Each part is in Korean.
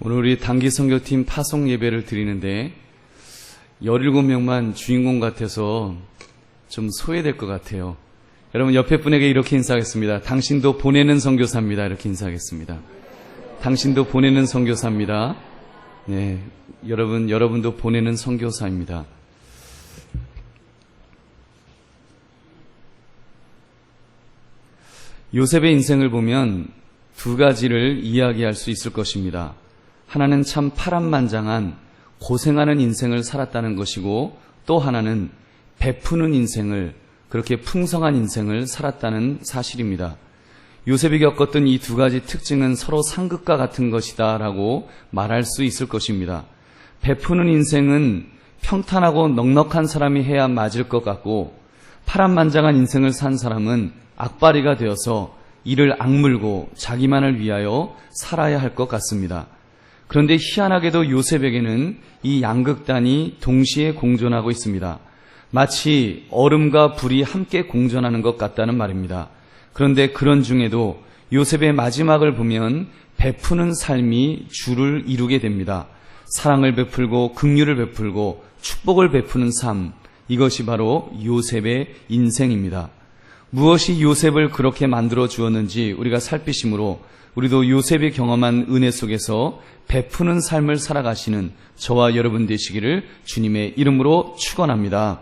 오늘 우리 단기 선교팀 파송 예배를 드리는데 17명만 주인공 같아서 좀 소외될 것 같아요. 여러분 옆에 분에게 이렇게 인사하겠습니다. 당신도 보내는 선교사입니다. 이렇게 인사하겠습니다. 당신도 보내는 선교사입니다. 네, 여러분도 보내는 선교사입니다. 요셉의 인생을 보면 두 가지를 이야기할 수 있을 것입니다. 하나는 참 파란만장한 고생하는 인생을 살았다는 것이고, 또 하나는 베푸는 인생을, 그렇게 풍성한 인생을 살았다는 사실입니다. 요셉이 겪었던 이 두 가지 특징은 서로 상극과 같은 것이다 라고 말할 수 있을 것입니다. 베푸는 인생은 평탄하고 넉넉한 사람이 해야 맞을 것 같고, 파란만장한 인생을 산 사람은 악바리가 되어서 이를 악물고 자기만을 위하여 살아야 할 것 같습니다. 그런데 희한하게도 요셉에게는 이 양극단이 동시에 공존하고 있습니다. 마치 얼음과 불이 함께 공존하는 것 같다는 말입니다. 그런데 그런 중에도 요셉의 마지막을 보면 베푸는 삶이 주를 이루게 됩니다. 사랑을 베풀고 긍휼을 베풀고 축복을 베푸는 삶, 이것이 바로 요셉의 인생입니다. 무엇이 요셉을 그렇게 만들어 주었는지 우리가 살피심으로 우리도 요셉이 경험한 은혜 속에서 베푸는 삶을 살아가시는 저와 여러분 되시기를 주님의 이름으로 축원합니다.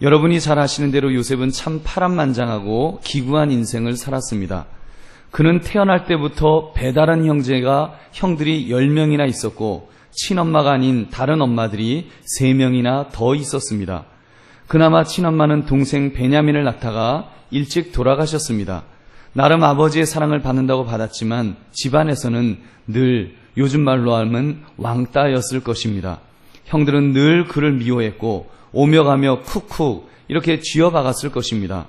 여러분이 잘 아시는 대로 요셉은 참 파란만장하고 기구한 인생을 살았습니다. 그는 태어날 때부터 배다른 형들이 10명이나 있었고 친엄마가 아닌 다른 엄마들이 3명이나 더 있었습니다. 그나마 친엄마는 동생 베냐민을 낳다가 일찍 돌아가셨습니다. 나름 아버지의 사랑을 받는다고 받았지만 집안에서는 늘 요즘 말로 하면 왕따였을 것입니다. 형들은 늘 그를 미워했고 오며 가며 쿡쿡 이렇게 쥐어박았을 것입니다.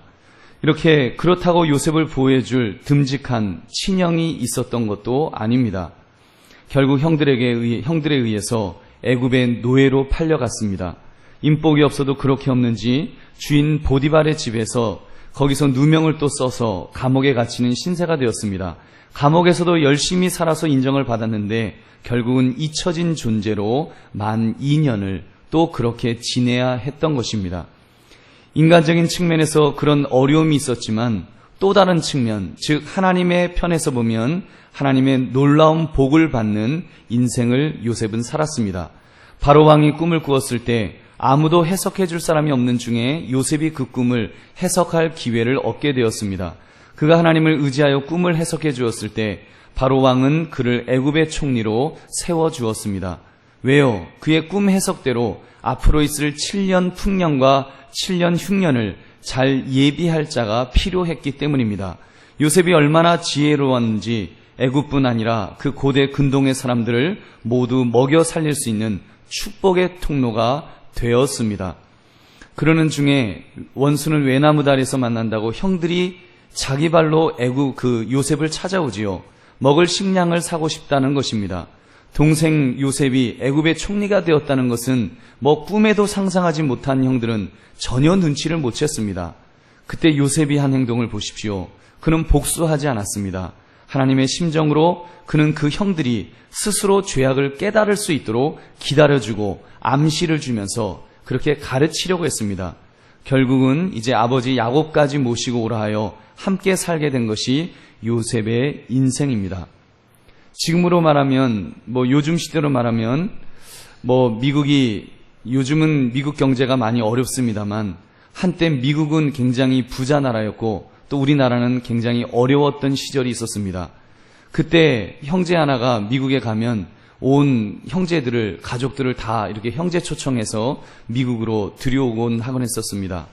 이렇게 그렇다고 요셉을 보호해줄 듬직한 친형이 있었던 것도 아닙니다. 결국 형들에 의해서 애굽의 노예로 팔려갔습니다. 인복이 없어도 그렇게 없는지 주인 보디발의 집에서 거기서 누명을 또 써서 감옥에 갇히는 신세가 되었습니다. 감옥에서도 열심히 살아서 인정을 받았는데 결국은 잊혀진 존재로 만 2년을 또 그렇게 지내야 했던 것입니다. 인간적인 측면에서 그런 어려움이 있었지만 또 다른 측면, 즉 하나님의 편에서 보면 하나님의 놀라운 복을 받는 인생을 요셉은 살았습니다. 바로 왕이 꿈을 꾸었을 때 아무도 해석해 줄 사람이 없는 중에 요셉이 그 꿈을 해석할 기회를 얻게 되었습니다. 그가 하나님을 의지하여 꿈을 해석해 주었을 때 바로 왕은 그를 애굽의 총리로 세워주었습니다. 왜요? 그의 꿈 해석대로 앞으로 있을 7년 풍년과 7년 흉년을 잘 예비할 자가 필요했기 때문입니다. 요셉이 얼마나 지혜로웠는지 애굽뿐 아니라 그 고대 근동의 사람들을 모두 먹여 살릴 수 있는 축복의 통로가 되었습니다. 그러는 중에 원수는 외나무 아래에서 만난다고 형들이 자기 발로 요셉을 찾아오지요. 먹을 식량을 사고 싶다는 것입니다. 동생 요셉이 애굽의 총리가 되었다는 것은 꿈에도 상상하지 못한 형들은 전혀 눈치를 못 챘습니다. 그때 요셉이 한 행동을 보십시오. 그는 복수하지 않았습니다. 하나님의 심정으로 그는 그 형들이 스스로 죄악을 깨달을 수 있도록 기다려주고 암시를 주면서 그렇게 가르치려고 했습니다. 결국은 이제 아버지 야곱까지 모시고 오라 하여 함께 살게 된 것이 요셉의 인생입니다. 지금으로 말하면 요즘 시대로 말하면 요즘은 미국 경제가 많이 어렵습니다만 한때 미국은 굉장히 부자 나라였고 또 우리나라는 굉장히 어려웠던 시절이 있었습니다. 그때 형제 하나가 미국에 가면 온 형제들을, 가족들을 다 이렇게 형제 초청해서 미국으로 들여오곤 하곤 했었습니다.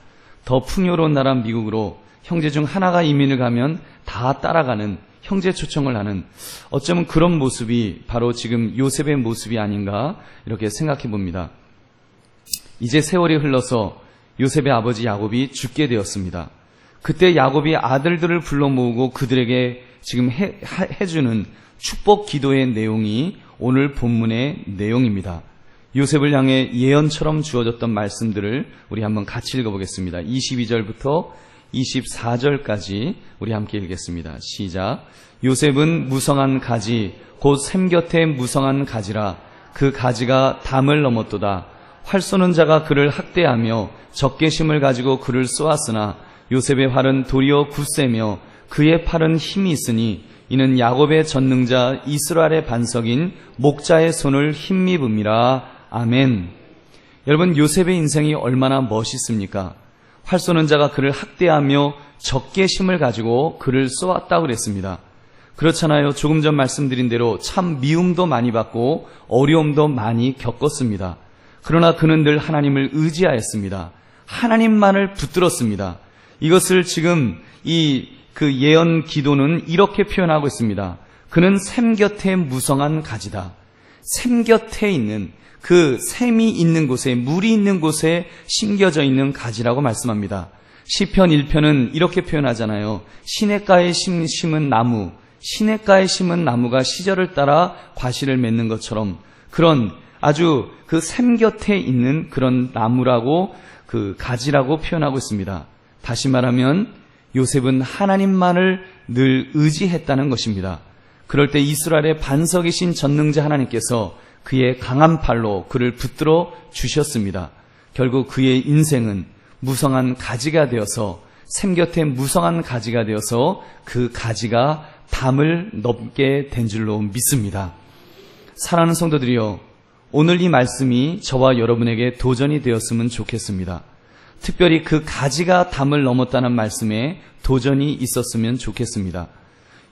더 풍요로운 나라 미국으로 형제 중 하나가 이민을 가면 다 따라가는 형제 초청을 하는, 어쩌면 그런 모습이 바로 지금 요셉의 모습이 아닌가 이렇게 생각해 봅니다. 이제 세월이 흘러서 요셉의 아버지 야곱이 죽게 되었습니다. 그때 야곱이 아들들을 불러 모으고 그들에게 지금 해주는 축복 기도의 내용이 오늘 본문의 내용입니다. 요셉을 향해 예언처럼 주어졌던 말씀들을 우리 한번 같이 읽어보겠습니다. 22절부터 24절까지 우리 함께 읽겠습니다. 시작. 요셉은 무성한 가지 곧 샘 곁에 무성한 가지라. 그 가지가 담을 넘었도다. 활 쏘는 자가 그를 학대하며 적개심을 가지고 그를 쏘았으나 요셉의 활은 도리어 굳세며 그의 팔은 힘이 있으니 이는 야곱의 전능자 이스라엘의 반석인 목자의 손을 힘입음이라. 아멘. 여러분, 요셉의 인생이 얼마나 멋있습니까? 활 쏘는 자가 그를 학대하며 적개심을 가지고 그를 쏘았다고 그랬습니다. 그렇잖아요. 조금 전 말씀드린 대로 참 미움도 많이 받고 어려움도 많이 겪었습니다. 그러나 그는 늘 하나님을 의지하였습니다. 하나님만을 붙들었습니다. 이것을 지금 그 예언 기도는 이렇게 표현하고 있습니다. 그는 샘 곁에 무성한 가지다. 샘 곁에 있는, 그 샘이 있는 곳에, 물이 있는 곳에 심겨져 있는 가지라고 말씀합니다. 시편 1편은 이렇게 표현하잖아요. 시냇가에 심은 나무, 시냇가에 심은 나무가 시절을 따라 과실을 맺는 것처럼 그런 아주 그 샘 곁에 있는 그런 나무라고, 그 가지라고 표현하고 있습니다. 다시 말하면 요셉은 하나님만을 늘 의지했다는 것입니다. 그럴 때 이스라엘의 반석이신 전능자 하나님께서 그의 강한 팔로 그를 붙들어 주셨습니다. 결국 그의 인생은 무성한 가지가 되어서, 샘 곁에 무성한 가지가 되어서 그 가지가 담을 넘게 된 줄로 믿습니다. 사랑하는 성도들이여, 오늘 이 말씀이 저와 여러분에게 도전이 되었으면 좋겠습니다. 특별히 그 가지가 담을 넘었다는 말씀에 도전이 있었으면 좋겠습니다.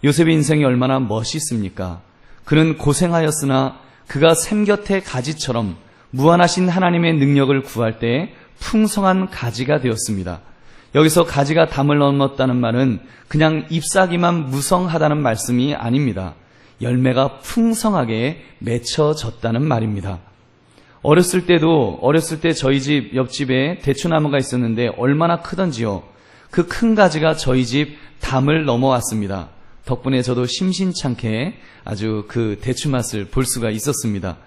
요셉의 인생이 얼마나 멋있습니까? 그는 고생하였으나 그가 샘 곁의 가지처럼 무한하신 하나님의 능력을 구할 때 풍성한 가지가 되었습니다. 여기서 가지가 담을 넘었다는 말은 그냥 잎사귀만 무성하다는 말씀이 아닙니다. 열매가 풍성하게 맺혀졌다는 말입니다. 어렸을 때 저희 집 옆집에 대추나무가 있었는데 얼마나 크던지요. 그 큰 가지가 저희 집 담을 넘어왔습니다. 덕분에 저도 심심찮게 아주 그 대추 맛을 볼 수가 있었습니다.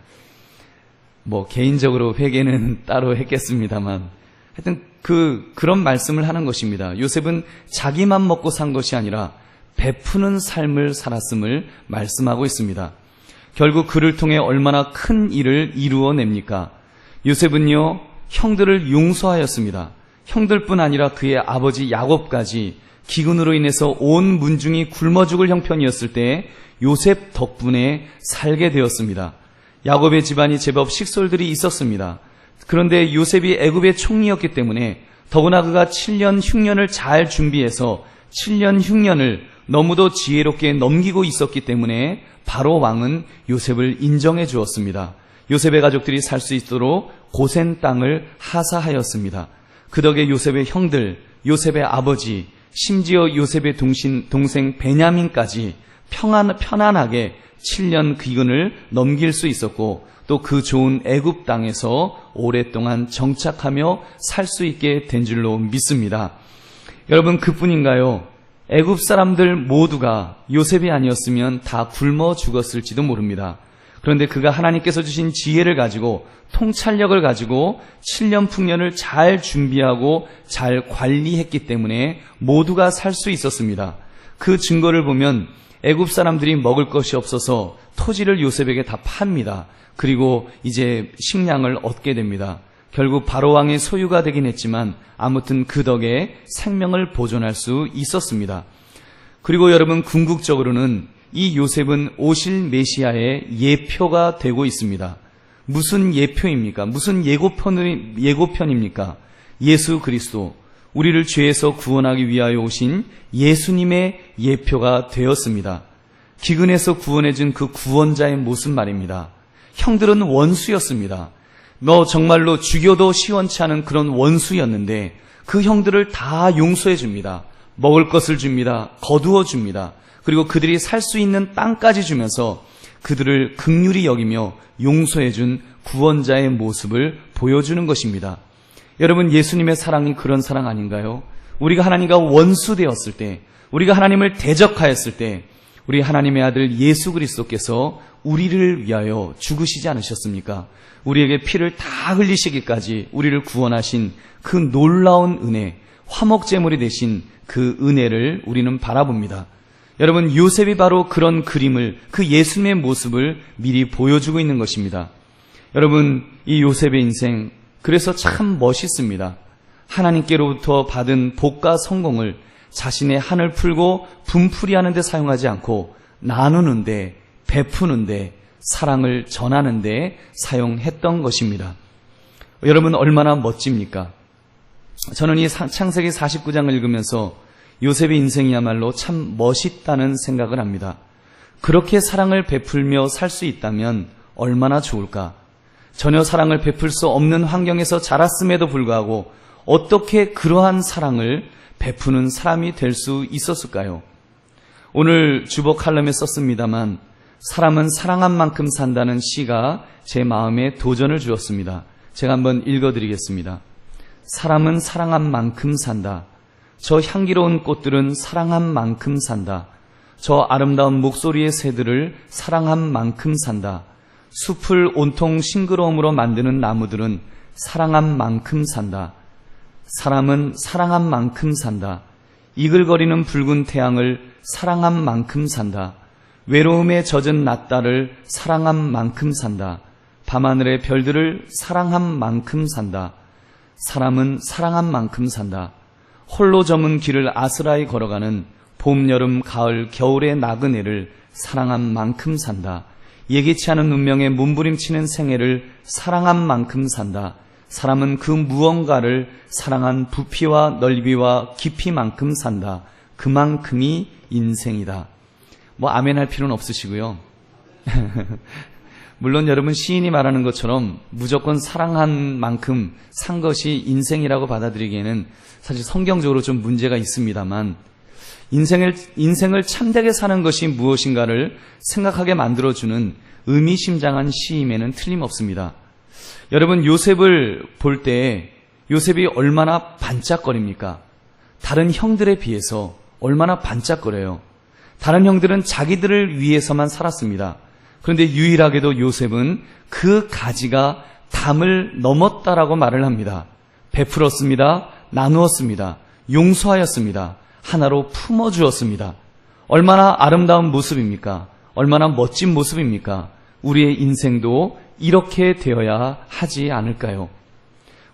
개인적으로 회개는 따로 했겠습니다만, 하여튼 그런 말씀을 하는 것입니다. 요셉은 자기만 먹고 산 것이 아니라 베푸는 삶을 살았음을 말씀하고 있습니다. 결국 그를 통해 얼마나 큰 일을 이루어냅니까? 요셉은요, 형들을 용서하였습니다. 형들뿐 아니라 그의 아버지 야곱까지 기근으로 인해서 온 문중이 굶어 죽을 형편이었을 때 요셉 덕분에 살게 되었습니다. 야곱의 집안이 제법 식솔들이 있었습니다. 그런데 요셉이 애굽의 총리였기 때문에 더구나 그가 7년 흉년을 잘 준비해서 7년 흉년을 너무도 지혜롭게 넘기고 있었기 때문에 바로 왕은 요셉을 인정해 주었습니다. 요셉의 가족들이 살 수 있도록 고센 땅을 하사하였습니다. 그 덕에 요셉의 형들, 요셉의 아버지, 심지어 요셉의 동생 베냐민까지 편안하게 7년 기근을 넘길 수 있었고, 또 그 좋은 애굽 땅에서 오랫동안 정착하며 살 수 있게 된 줄로 믿습니다. 여러분, 그뿐인가요? 애굽 사람들 모두가 요셉이 아니었으면 다 굶어 죽었을지도 모릅니다. 그런데 그가 하나님께서 주신 지혜를 가지고, 통찰력을 가지고 7년 풍년을 잘 준비하고 잘 관리했기 때문에 모두가 살 수 있었습니다. 그 증거를 보면 애굽 사람들이 먹을 것이 없어서 토지를 요셉에게 다 팝니다. 그리고 이제 식량을 얻게 됩니다. 결국 바로왕의 소유가 되긴 했지만 아무튼 그 덕에 생명을 보존할 수 있었습니다. 그리고 여러분, 궁극적으로는 이 요셉은 오실 메시아의 예표가 되고 있습니다. 무슨 예표입니까? 무슨 예고편입니까? 예수 그리스도, 우리를 죄에서 구원하기 위하여 오신 예수님의 예표가 되었습니다. 기근에서 구원해준 그 구원자의 모습 말입니다. 형들은 원수였습니다. 정말로 죽여도 시원치 않은 그런 원수였는데 그 형들을 다 용서해 줍니다. 먹을 것을 줍니다. 거두어 줍니다. 그리고 그들이 살 수 있는 땅까지 주면서 그들을 긍휼히 여기며 용서해 준 구원자의 모습을 보여주는 것입니다. 여러분, 예수님의 사랑이 그런 사랑 아닌가요? 우리가 하나님과 원수되었을 때, 우리가 하나님을 대적하였을 때 우리 하나님의 아들 예수 그리스도께서 우리를 위하여 죽으시지 않으셨습니까? 우리에게 피를 다 흘리시기까지 우리를 구원하신 그 놀라운 은혜, 화목제물이 되신 그 은혜를 우리는 바라봅니다. 여러분, 요셉이 바로 그런 그림을, 그 예수님의 모습을 미리 보여주고 있는 것입니다. 여러분, 이 요셉의 인생, 그래서 참 멋있습니다. 하나님께로부터 받은 복과 성공을 자신의 한을 풀고 분풀이하는 데 사용하지 않고 나누는데, 베푸는데, 사랑을 전하는데 사용했던 것입니다. 여러분, 얼마나 멋집니까? 저는 이 창세기 49장을 읽으면서 요셉의 인생이야말로 참 멋있다는 생각을 합니다. 그렇게 사랑을 베풀며 살 수 있다면 얼마나 좋을까? 전혀 사랑을 베풀 수 없는 환경에서 자랐음에도 불구하고 어떻게 그러한 사랑을 베푸는 사람이 될 수 있었을까요? 오늘 주보 칼럼에 썼습니다만 사람은 사랑한 만큼 산다는 시가 제 마음에 도전을 주었습니다. 제가 한번 읽어드리겠습니다. 사람은 사랑한 만큼 산다. 저 향기로운 꽃들은 사랑한 만큼 산다. 저 아름다운 목소리의 새들을 사랑한 만큼 산다. 숲을 온통 싱그러움으로 만드는 나무들은 사랑한 만큼 산다. 사람은 사랑한 만큼 산다. 이글거리는 붉은 태양을 사랑한 만큼 산다. 외로움에 젖은 낮달을 사랑한 만큼 산다. 밤하늘의 별들을 사랑한 만큼 산다. 사람은 사랑한 만큼 산다. 홀로 저문 길을 아스라이 걸어가는 봄, 여름, 가을, 겨울의 나그네를 사랑한 만큼 산다. 예기치 않은 운명에 몸부림치는 생애를 사랑한 만큼 산다. 사람은 그 무언가를 사랑한 부피와 넓이와 깊이만큼 산다. 그만큼이 인생이다. 아멘 할 필요는 없으시고요. 물론 여러분, 시인이 말하는 것처럼 무조건 사랑한 만큼 산 것이 인생이라고 받아들이기에는 사실 성경적으로 좀 문제가 있습니다만, 인생을 참되게 사는 것이 무엇인가를 생각하게 만들어주는 의미심장한 시임에는 틀림없습니다. 여러분, 요셉을 볼 때 요셉이 얼마나 반짝거립니까? 다른 형들에 비해서 얼마나 반짝거려요. 다른 형들은 자기들을 위해서만 살았습니다. 그런데 유일하게도 요셉은 그 가지가 담을 넘었다라고 말을 합니다. 베풀었습니다. 나누었습니다. 용서하였습니다. 하나로 품어주었습니다. 얼마나 아름다운 모습입니까? 얼마나 멋진 모습입니까? 우리의 인생도 이렇게 되어야 하지 않을까요?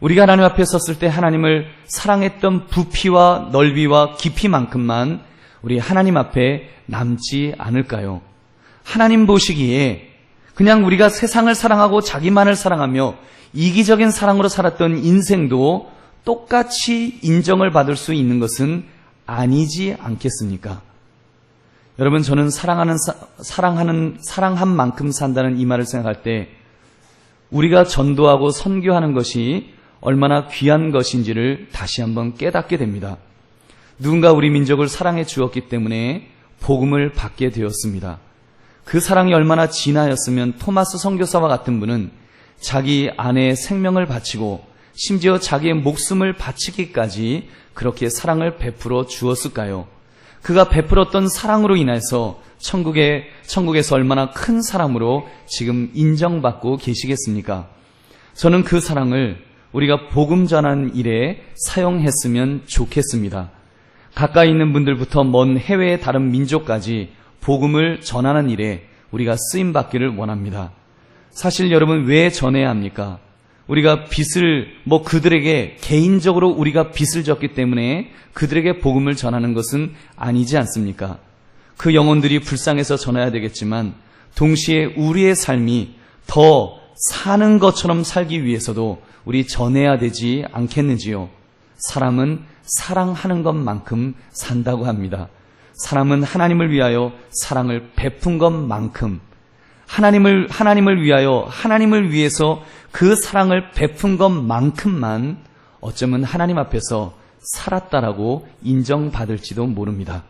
우리가 하나님 앞에 섰을 때 하나님을 사랑했던 부피와 넓이와 깊이만큼만 우리 하나님 앞에 남지 않을까요? 하나님 보시기에 그냥 우리가 세상을 사랑하고 자기만을 사랑하며 이기적인 사랑으로 살았던 인생도 똑같이 인정을 받을 수 있는 것은 아니지 않겠습니까? 여러분, 저는 사랑한 만큼 산다는 이 말을 생각할 때 우리가 전도하고 선교하는 것이 얼마나 귀한 것인지를 다시 한번 깨닫게 됩니다. 누군가 우리 민족을 사랑해 주었기 때문에 복음을 받게 되었습니다. 그 사랑이 얼마나 진하였으면 토마스 선교사와 같은 분은 자기 아내의 생명을 바치고 심지어 자기의 목숨을 바치기까지 그렇게 사랑을 베풀어 주었을까요? 그가 베풀었던 사랑으로 인해서 천국에서 얼마나 큰 사람으로 지금 인정받고 계시겠습니까? 저는 그 사랑을 우리가 복음 전하는 일에 사용했으면 좋겠습니다. 가까이 있는 분들부터 먼 해외의 다른 민족까지 복음을 전하는 일에 우리가 쓰임받기를 원합니다. 사실 여러분, 왜 전해야 합니까? 우리가 그들에게 개인적으로 우리가 빚을 졌기 때문에 그들에게 복음을 전하는 것은 아니지 않습니까? 그 영혼들이 불쌍해서 전해야 되겠지만 동시에 우리의 삶이 더 사는 것처럼 살기 위해서도 우리 전해야 되지 않겠는지요? 사람은 사랑하는 것만큼 산다고 합니다. 사람은 하나님을 위하여 사랑을 베푼 것만큼, 하나님을 위하여 하나님을 위해서 그 사랑을 베푼 것만큼만 어쩌면 하나님 앞에서 살았다라고 인정받을지도 모릅니다.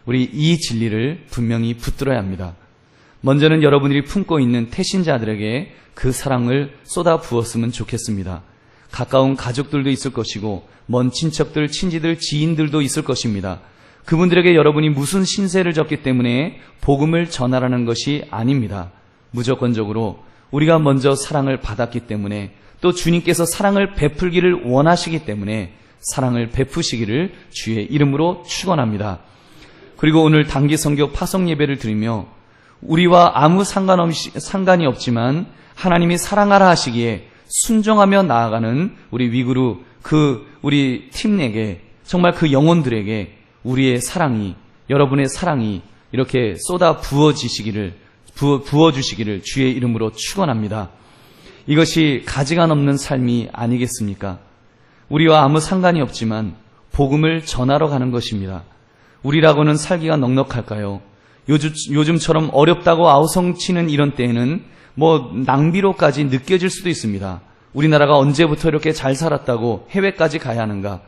우리 이 진리를 분명히 붙들어야 합니다. 먼저는 여러분들이 품고 있는 태신자들에게 그 사랑을 쏟아 부었으면 좋겠습니다. 가까운 가족들도 있을 것이고 먼 친척들, 친지들, 지인들도 있을 것입니다. 그분들에게 여러분이 무슨 신세를 졌기 때문에 복음을 전하라는 것이 아닙니다. 무조건적으로 우리가 먼저 사랑을 받았기 때문에 또 주님께서 사랑을 베풀기를 원하시기 때문에 사랑을 베푸시기를 주의 이름으로 축원합니다. 그리고 오늘 단기 선교 파송 예배를 드리며 우리와 아무 상관이 없지만 하나님이 사랑하라 하시기에 순종하며 나아가는 우리 위구르 우리 팀에게 정말 그 영혼들에게 우리의 사랑이, 여러분의 사랑이 이렇게 쏟아 부어주시기를 주의 이름으로 축원합니다. 이것이 가지가 넘는 삶이 아니겠습니까? 우리와 아무 상관이 없지만 복음을 전하러 가는 것입니다. 우리라고는 살기가 넉넉할까요? 요즘처럼 어렵다고 아우성치는 이런 때에는 낭비로까지 느껴질 수도 있습니다. 우리나라가 언제부터 이렇게 잘 살았다고 해외까지 가야 하는가?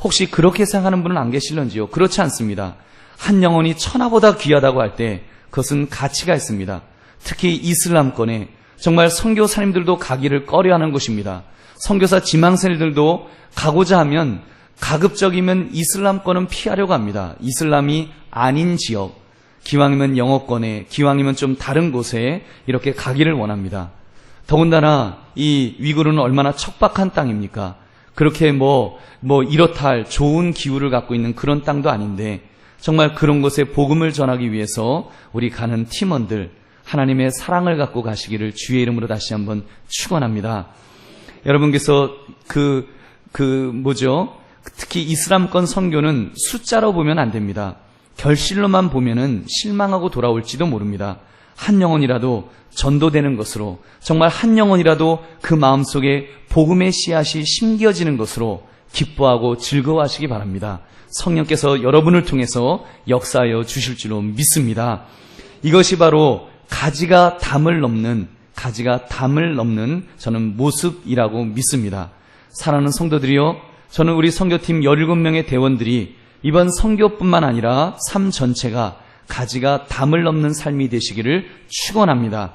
혹시 그렇게 생각하는 분은 안 계실런지요? 그렇지 않습니다. 한 영혼이 천하보다 귀하다고 할 때 그것은 가치가 있습니다. 특히 이슬람권에 정말 선교사님들도 가기를 꺼려하는 곳입니다. 선교사 지망생들도 가고자 하면 가급적이면 이슬람권은 피하려고 합니다. 이슬람이 아닌 지역, 기왕이면 영어권에, 기왕이면 좀 다른 곳에 이렇게 가기를 원합니다. 더군다나 이 위구르는 얼마나 척박한 땅입니까? 그렇게 이렇다 할 좋은 기후를 갖고 있는 그런 땅도 아닌데 정말 그런 곳에 복음을 전하기 위해서 우리 가는 팀원들 하나님의 사랑을 갖고 가시기를 주의 이름으로 다시 한번 축원합니다. 여러분께서 특히 이슬람권 선교는 숫자로 보면 안 됩니다. 결실로만 보면은 실망하고 돌아올지도 모릅니다. 한 영혼이라도 전도되는 것으로, 정말 한 영혼이라도 그 마음속에 복음의 씨앗이 심겨지는 것으로 기뻐하고 즐거워하시기 바랍니다. 성령께서 여러분을 통해서 역사하여 주실 줄로 믿습니다. 이것이 바로 가지가 담을 넘는 저는 모습이라고 믿습니다. 사랑하는 성도들이요, 저는 우리 선교팀 17명의 대원들이 이번 선교뿐만 아니라 삶 전체가 가지가 담을 넘는 삶이 되시기를 축원합니다.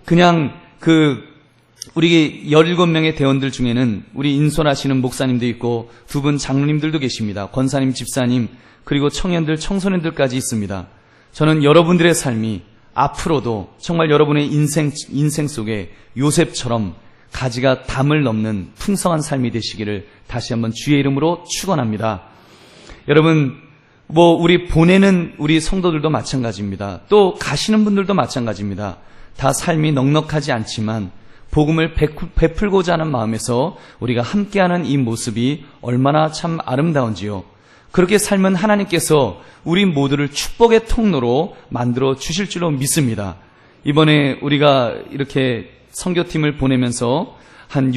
그냥 우리 17명의 대원들 중에는 우리 인솔하시는 목사님도 있고 두 분 장로님들도 계십니다. 권사님, 집사님, 그리고 청년들, 청소년들까지 있습니다. 저는 여러분들의 삶이 앞으로도 정말 여러분의 인생 속에 요셉처럼 가지가 담을 넘는 풍성한 삶이 되시기를 다시 한번 주의 이름으로 축원합니다. 여러분, 우리 보내는 우리 성도들도 마찬가지입니다. 또 가시는 분들도 마찬가지입니다. 다 삶이 넉넉하지 않지만 복음을 베풀고자 하는 마음에서 우리가 함께하는 이 모습이 얼마나 참 아름다운지요. 그렇게 삶은 하나님께서 우리 모두를 축복의 통로로 만들어 주실 줄로 믿습니다. 이번에 우리가 이렇게 선교팀을 보내면서 한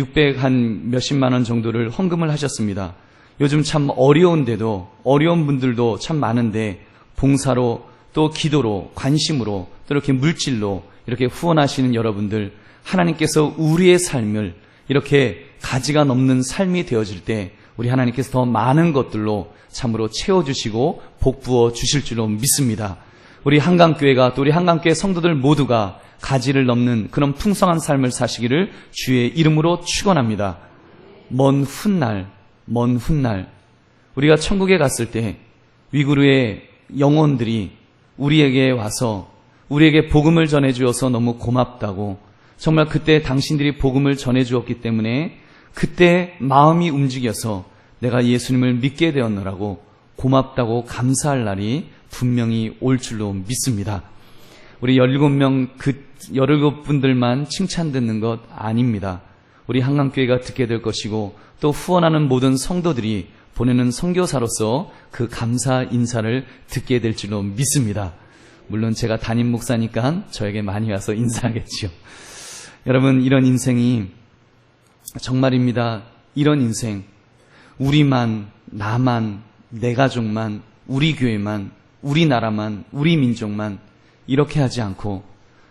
몇십만 원 정도를 헌금을 하셨습니다. 요즘 참 어려운데도 어려운 분들도 참 많은데 봉사로 또 기도로 관심으로 또 이렇게 물질로 이렇게 후원하시는 여러분들, 하나님께서 우리의 삶을 이렇게 가지가 넘는 삶이 되어질 때 우리 하나님께서 더 많은 것들로 참으로 채워주시고 복부어 주실 줄로 믿습니다. 우리 한강교회가 또 우리 한강교회 성도들 모두가 가지를 넘는 그런 풍성한 삶을 사시기를 주의 이름으로 축원합니다. 먼 훗날 우리가 천국에 갔을 때 위구르의 영혼들이 우리에게 와서 우리에게 복음을 전해주어서 너무 고맙다고, 정말 그때 당신들이 복음을 전해주었기 때문에 그때 마음이 움직여서 내가 예수님을 믿게 되었노라고 고맙다고 감사할 날이 분명히 올 줄로 믿습니다. 우리 17분들만 칭찬 듣는 것 아닙니다. 우리 한강교회가 듣게 될 것이고 또 후원하는 모든 성도들이 보내는 선교사로서 그 감사 인사를 듣게 될 줄로 믿습니다. 물론 제가 담임 목사니까 저에게 많이 와서 인사하겠지요. 여러분, 이런 인생이 정말입니다. 이런 인생, 우리만, 나만, 내 가족만, 우리 교회만, 우리나라만, 우리 민족만 이렇게 하지 않고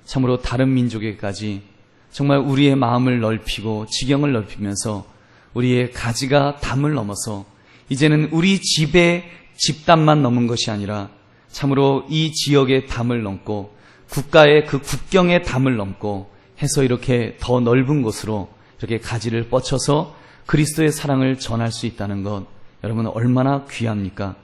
참으로 다른 민족에까지 정말 우리의 마음을 넓히고 지경을 넓히면서 우리의 가지가 담을 넘어서 이제는 우리 집의 집담만 넘은 것이 아니라 참으로 이 지역의 담을 넘고 국가의 그 국경의 담을 넘고 해서 이렇게 더 넓은 곳으로 이렇게 가지를 뻗쳐서 그리스도의 사랑을 전할 수 있다는 것, 여러분 얼마나 귀합니까?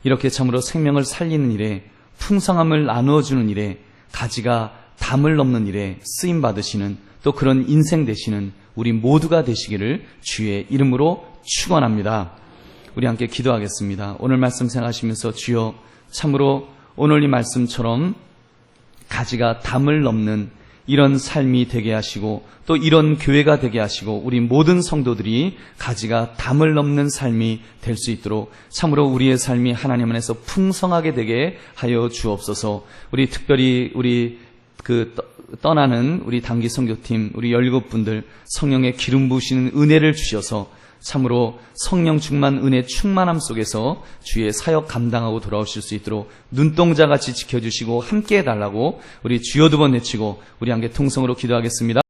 이렇게 참으로 생명을 살리는 일에, 풍성함을 나누어주는 일에, 가지가 담을 넘는 일에 쓰임받으시는 또 그런 인생 되시는 우리 모두가 되시기를 주의 이름으로 축원합니다. 우리 함께 기도하겠습니다. 오늘 말씀 생각하시면서 주여 참으로 오늘 이 말씀처럼 가지가 담을 넘는 이런 삶이 되게 하시고 또 이런 교회가 되게 하시고 우리 모든 성도들이 가지가 담을 넘는 삶이 될 수 있도록 참으로 우리의 삶이 하나님 안에서 풍성하게 되게 하여 주옵소서. 우리 특별히 우리 떠나는 우리 단기 선교팀 우리 17분들 성령의 기름 부으시는 은혜를 주셔서 참으로 성령 충만 은혜 충만함 속에서 주의 사역 감당하고 돌아오실 수 있도록 눈동자같이 지켜주시고 함께 해달라고 우리 주여 두 번 외치고 우리 함께 통성으로 기도하겠습니다.